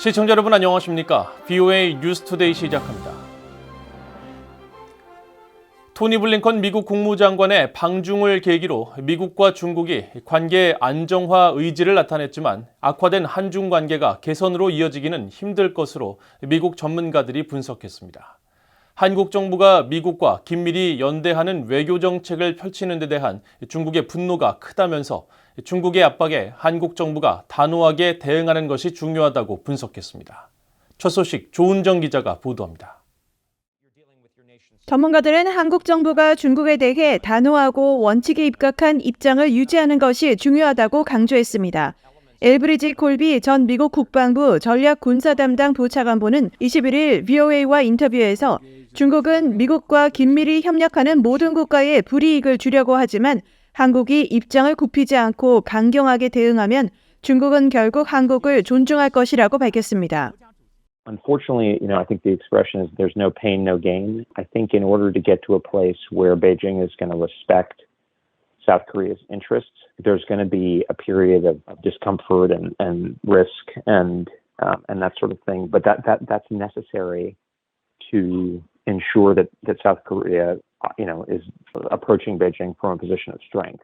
시청자 여러분 안녕하십니까? BOA 뉴스투데이 시작합니다. 토니 블링컨 미국 국무장관의 방중을 계기로 미국과 중국이 관계 안정화 의지를 나타냈지만 악화된 한중 관계가 개선으로 이어지기는 힘들 것으로 미국 전문가들이 분석했습니다. 한국 정부가 미국과 긴밀히 연대하는 외교 정책을 펼치는 데 대한 중국의 분노가 크다면서 중국의 압박에 한국 정부가 단호하게 대응하는 것이 중요하다고 분석했습니다. 첫 소식 조은정 기자가 보도합니다. 전문가들은 한국 정부가 중국에 대해 단호하고 원칙에 입각한 입장을 유지하는 것이 중요하다고 강조했습니다. 엘브리지 콜비 전 미국 국방부 전략군사 담당 부차관보는 21일 VOA와 인터뷰에서 중국은 미국과 긴밀히 협력하는 모든 국가의 불이익을 주려고 하지만 한국이 입장을 굽히지 않고 강경하게 대응하면 중국은 결국 한국을 존중할 것이라고 밝혔습니다. Unfortunately, I think the expression is there's no pain, no gain. I think in order to get to a place where Beijing is going to respect South Korea's interests, there's going to be a period of discomfort and risk and that sort of thing. But that's necessary to ensure that South Korea, is approaching Beijing from a position of strength.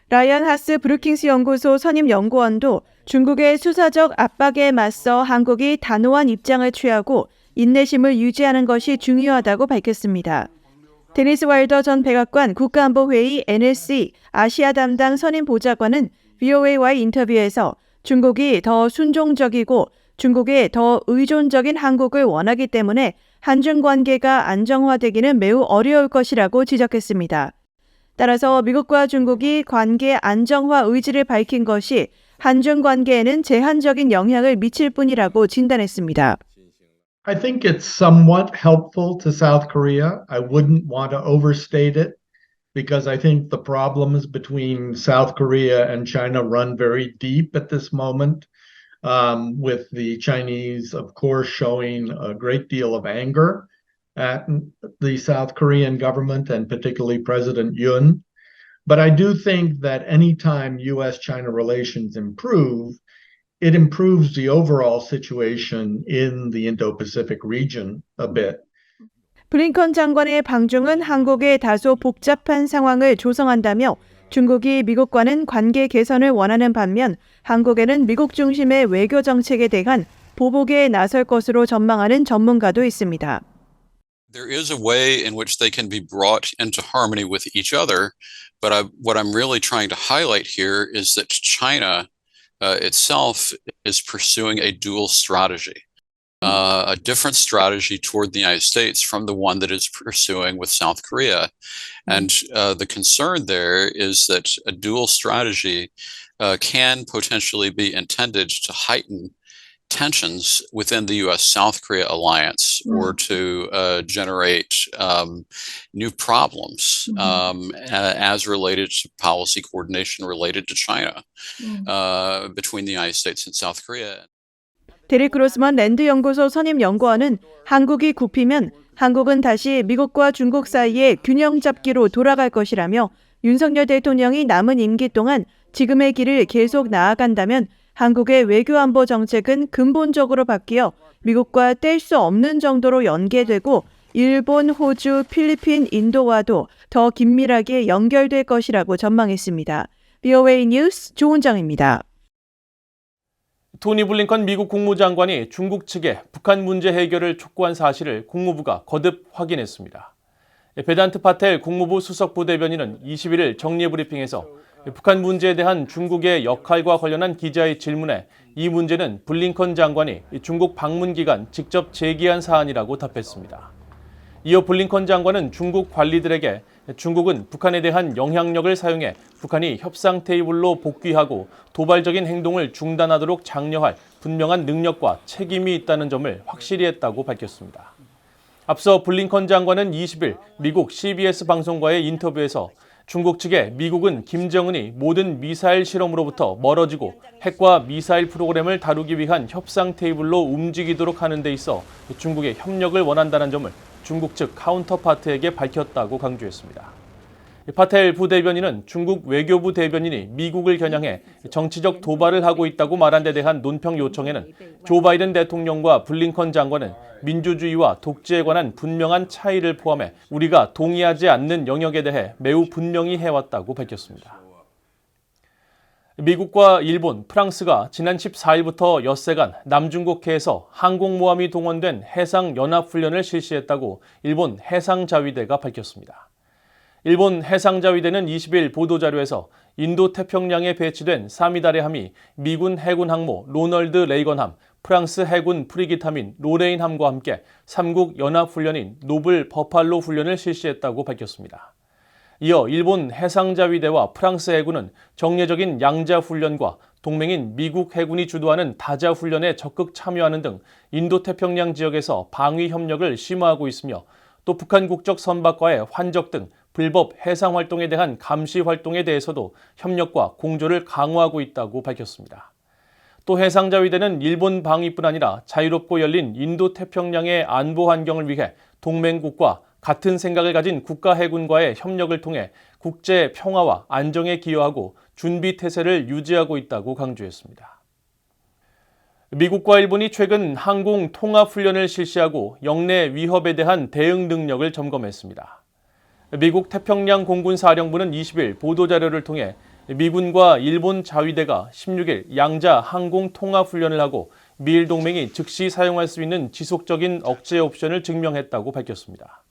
라이언 하스 브루킹스 연구소 선임 연구원도 중국의 수사적 압박에 맞서 한국이 단호한 입장을 취하고 인내심을 유지하는 것이 중요하다고 밝혔습니다. 데니스 와일더 전 백악관 국가안보회의 NSC 아시아 담당 선임 보좌관은 VOA와의 인터뷰에서 중국이 더 순종적이고 중국에 더 의존적인 한국을 원하기 때문에 한중 관계가 안정화되기는 매우 어려울 것이라고 지적했습니다. 따라서 미국과 중국이 관계 안정화 의지를 밝힌 것이 한중 관계에는 제한적인 영향을 미칠 뿐이라고 진단했습니다. I think it's somewhat helpful to South Korea. I wouldn't want to overstate it because I think the problems between South Korea and China run very deep at this moment, with the Chinese, of course, showing a great deal of anger at the South Korean government and particularly President Yoon. But I do think that anytime U.S.-China relations improve, it improves the overall situation in the Indo-Pacific region a bit. 블링컨 장관의 방중은 한국의 다소 복잡한 상황을 조성한다며 중국이 미국과는 관계 개선을 원하는 반면 한국에는 미국 중심의 외교 정책에 대한 보복에 나설 것으로 전망하는 전문가도 있습니다. There is a way in which they can be brought into harmony with each other, but what I'm really trying to highlight here is that China itself is pursuing a dual strategy, a different strategy toward the United States from the one that it's pursuing with South Korea. And the concern there is that a dual strategy can potentially be intended to heighten tensions within the U.S.-South Korea alliance or to generate new problems as related to policy coordination related to China between the United States and South Korea. 데릭 그로스먼 랜드 연구소 선임 연구원은 한국이 굽히면 한국은 다시 미국과 중국 사이의 균형 잡기로 돌아갈 것이라며 윤석열 대통령이 남은 임기 동안 지금의 길을 계속 나아간다면 한국의 외교안보 정책은 근본적으로 바뀌어 미국과 뗄 수 없는 정도로 연계되고 일본, 호주, 필리핀, 인도와도 더 긴밀하게 연결될 것이라고 전망했습니다. BOA 뉴스 조은정입니다. 토니 블링컨 미국 국무장관이 중국 측에 북한 문제 해결을 촉구한 사실을 국무부가 거듭 확인했습니다. 베단트 파텔 국무부 수석부대변인은 21일 정례브리핑에서 북한 문제에 대한 중국의 역할과 관련한 기자의 질문에 이 문제는 블링컨 장관이 중국 방문 기간 직접 제기한 사안이라고 답했습니다. 이어 블링컨 장관은 중국 관리들에게 중국은 북한에 대한 영향력을 사용해 북한이 협상 테이블로 복귀하고 도발적인 행동을 중단하도록 장려할 분명한 능력과 책임이 있다는 점을 확실히 했다고 밝혔습니다. 앞서 블링컨 장관은 20일 미국 CBS 방송과의 인터뷰에서 중국 측에 미국은 김정은이 모든 미사일 실험으로부터 멀어지고 핵과 미사일 프로그램을 다루기 위한 협상 테이블로 움직이도록 하는 데 있어 중국의 협력을 원한다는 점을 중국 측 카운터파트에게 밝혔다고 강조했습니다. 파텔 부대변인은 중국 외교부 대변인이 미국을 겨냥해 정치적 도발을 하고 있다고 말한 데 대한 논평 요청에는 조 바이든 대통령과 블링컨 장관은 민주주의와 독재에 관한 분명한 차이를 포함해 우리가 동의하지 않는 영역에 대해 매우 분명히 해왔다고 밝혔습니다. 미국과 일본, 프랑스가 지난 14일부터 엿새간 남중국해에서 항공모함이 동원된 해상연합훈련을 실시했다고 일본 해상자위대가 밝혔습니다. 일본 해상자위대는 20일 보도자료에서 인도태평양에 배치된 사미다레함이 미군 해군 항모 로널드 레이건함, 프랑스 해군 프리기타민 로레인함과 함께 3국 연합훈련인 노블 버팔로 훈련을 실시했다고 밝혔습니다. 이어 일본 해상자위대와 프랑스 해군은 정례적인 양자훈련과 동맹인 미국 해군이 주도하는 다자훈련에 적극 참여하는 등 인도태평양 지역에서 방위 협력을 심화하고 있으며 또 북한 국적 선박과의 환적 등 불법 해상 활동에 대한 감시 활동에 대해서도 협력과 공조를 강화하고 있다고 밝혔습니다. 또 해상자위대는 일본 방위뿐 아니라 자유롭고 열린 인도태평양의 안보 환경을 위해 동맹국과 같은 생각을 가진 국가 해군과의 협력을 통해 국제 평화와 안정에 기여하고 준비 태세를 유지하고 있다고 강조했습니다. 미국과 일본이 최근 항공 통합 훈련을 실시하고 영내 위협에 대한 대응 능력을 점검했습니다. 미국 태평양 공군 사령부는 20일 보도자료를 통해 미군과 일본 자위대가 16일 양자 항공 통합 훈련을 하고 미일 동맹이 즉시 사용할 수 있는 지속적인 억제 옵션을 증명했다고 밝혔습니다.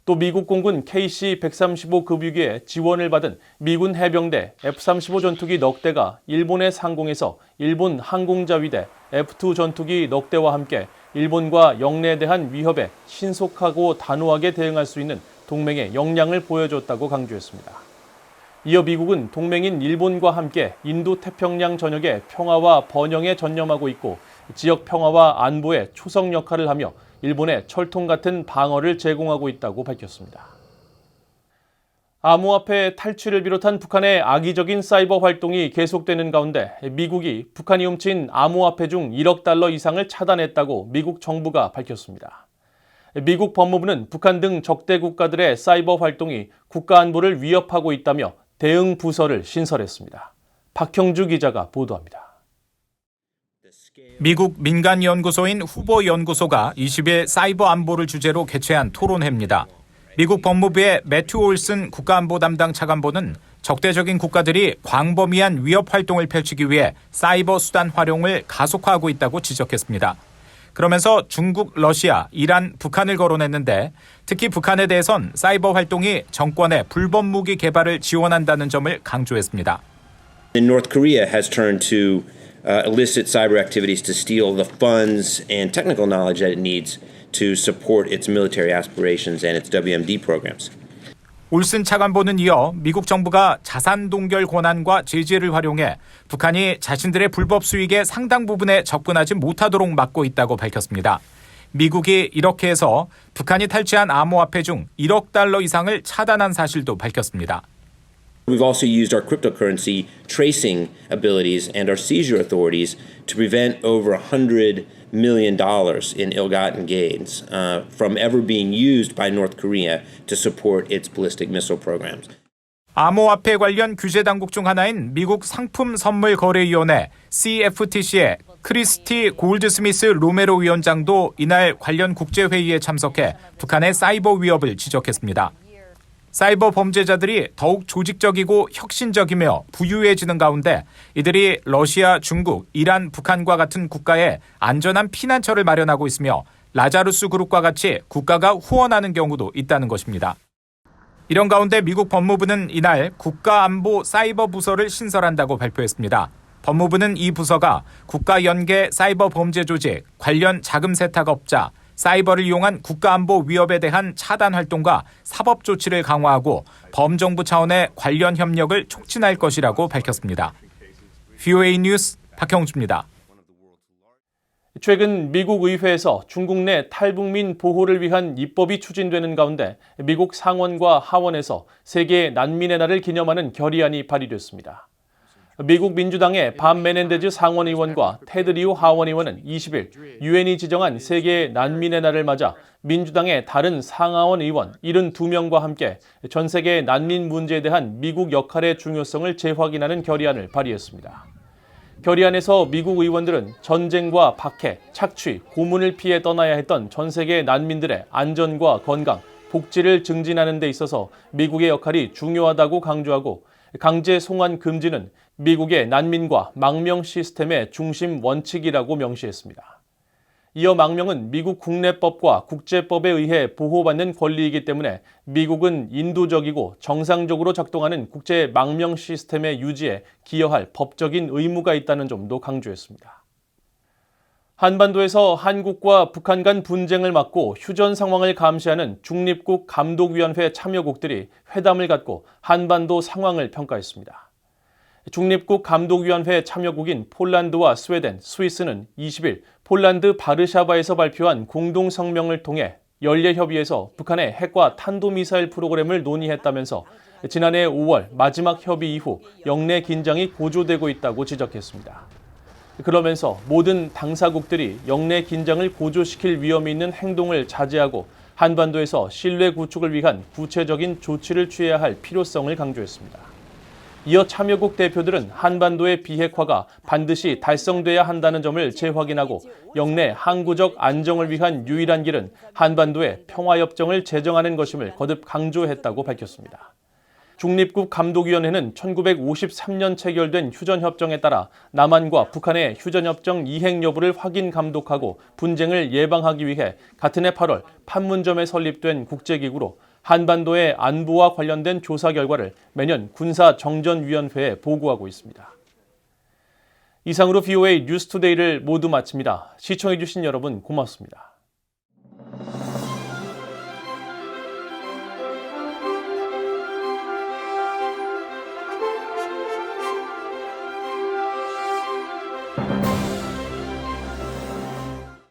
또 미국 공군 KC-135 급유기에 지원을 받은 미군 해병대 F-35 전투기 넉 대가 일본의 상공에서 일본 항공자위대 F-2 전투기 넉 대와 함께 일본과 영내에 대한 위협에 신속하고 단호하게 대응할 수 있는 동맹의 역량을 보여줬다고 강조했습니다. 이어 미국은 동맹인 일본과 함께 인도태평양 전역의 평화와 번영에 전념하고 있고 지역 평화와 안보에 초석 역할을 하며 일본에 철통 같은 방어를 제공하고 있다고 밝혔습니다. 암호화폐 탈취를 비롯한 북한의 악의적인 사이버 활동이 계속되는 가운데 미국이 북한이 훔친 암호화폐 중 1억 달러 이상을 차단했다고 미국 정부가 밝혔습니다. 미국 법무부는 북한 등 적대 국가들의 사이버 활동이 국가 안보를 위협하고 있다며 대응 부서를 신설했습니다. 박형주 기자가 보도합니다. 미국 민간연구소인 후보연구소가 20일 사이버 안보를 주제로 개최한 토론회입니다. 미국 법무부의 매튜 올슨 국가안보 담당 차관보는 적대적인 국가들이 광범위한 위협 활동을 펼치기 위해 사이버 수단 활용을 가속화하고 있다고 지적했습니다. 그러면서 중국, 러시아, 이란, 북한을 거론했는데 특히 북한에 대해선 사이버 활동이 정권의 불법 무기 개발을 지원한다는 점을 강조했습니다. North Korea has turned to illicit cyber activities to steal the funds and technical knowledge that it needs to support its military aspirations and its WMD programs. 올슨 차관보는 이어 미국 정부가 자산 동결 권한과 제재를 활용해 북한이 자신들의 불법 수익의 상당 부분에 접근하지 못하도록 막고 있다고 밝혔습니다. 미국이 이렇게 해서 북한이 탈취한 암호화폐 중 1억 달러 이상을 차단한 사실도 밝혔습니다. We've also used our cryptocurrency tracing abilities and our seizure authorities to prevent over $100 million in ill-gotten gains from ever being used by North Korea to support its ballistic missile programs. 암호화폐 관련 규제 당국 중 하나인 미국 상품선물거래위원회 CFTC의 크리스티 골드스미스 로메로 위원장도 이날 관련 국제회의에 참석해 북한의 사이버 위협을 지적했습니다. 사이버 범죄자들이 더욱 조직적이고 혁신적이며 부유해지는 가운데 이들이 러시아, 중국, 이란, 북한과 같은 국가에 안전한 피난처를 마련하고 있으며 라자루스 그룹과 같이 국가가 후원하는 경우도 있다는 것입니다. 이런 가운데 미국 법무부는 이날 국가안보 사이버 부서를 신설한다고 발표했습니다. 법무부는 이 부서가 국가 연계 사이버 범죄 조직, 관련 자금 세탁업자, 사이버를 이용한 국가안보 위협에 대한 차단 활동과 사법 조치를 강화하고 범정부 차원의 관련 협력을 촉진할 것이라고 밝혔습니다. VOA 뉴스 박형주입니다. 최근 미국 의회에서 중국 내 탈북민 보호를 위한 입법이 추진되는 가운데 미국 상원과 하원에서 세계 난민의 날을 기념하는 결의안이 발의됐습니다. 미국 민주당의 밥 메넨데즈 상원의원과 테드 리우 하원의원은 20일 유엔이 지정한 세계 난민의 날을 맞아 민주당의 다른 상하원 의원 72명과 함께 전 세계 난민 문제에 대한 미국 역할의 중요성을 재확인하는 결의안을 발의했습니다. 결의안에서 미국 의원들은 전쟁과 박해, 착취, 고문을 피해 떠나야 했던 전 세계 난민들의 안전과 건강, 복지를 증진하는 데 있어서 미국의 역할이 중요하다고 강조하고 강제 송환 금지는 미국의 난민과 망명 시스템의 중심 원칙이라고 명시했습니다. 이어 망명은 미국 국내법과 국제법에 의해 보호받는 권리이기 때문에 미국은 인도적이고 정상적으로 작동하는 국제 망명 시스템의 유지에 기여할 법적인 의무가 있다는 점도 강조했습니다. 한반도에서 한국과 북한 간 분쟁을 막고 휴전 상황을 감시하는 중립국 감독위원회 참여국들이 회담을 갖고 한반도 상황을 평가했습니다. 중립국 감독위원회 참여국인 폴란드와 스웨덴, 스위스는 20일 폴란드 바르샤바에서 발표한 공동성명을 통해 연례협의에서 북한의 핵과 탄도미사일 프로그램을 논의했다면서 지난해 5월 마지막 협의 이후 영내 긴장이 고조되고 있다고 지적했습니다. 그러면서 모든 당사국들이 영내 긴장을 고조시킬 위험이 있는 행동을 자제하고 한반도에서 신뢰 구축을 위한 구체적인 조치를 취해야 할 필요성을 강조했습니다. 이어 참여국 대표들은 한반도의 비핵화가 반드시 달성돼야 한다는 점을 재확인하고 영내 항구적 안정을 위한 유일한 길은 한반도의 평화협정을 제정하는 것임을 거듭 강조했다고 밝혔습니다. 중립국 감독위원회는 1953년 체결된 휴전협정에 따라 남한과 북한의 휴전협정 이행 여부를 확인 감독하고 분쟁을 예방하기 위해 같은 해 8월 판문점에 설립된 국제기구로 한반도의 안보와 관련된 조사 결과를 매년 군사정전위원회에 보고하고 있습니다. 이상으로 VOA 뉴스투데이를 모두 마칩니다. 시청해주신 여러분 고맙습니다.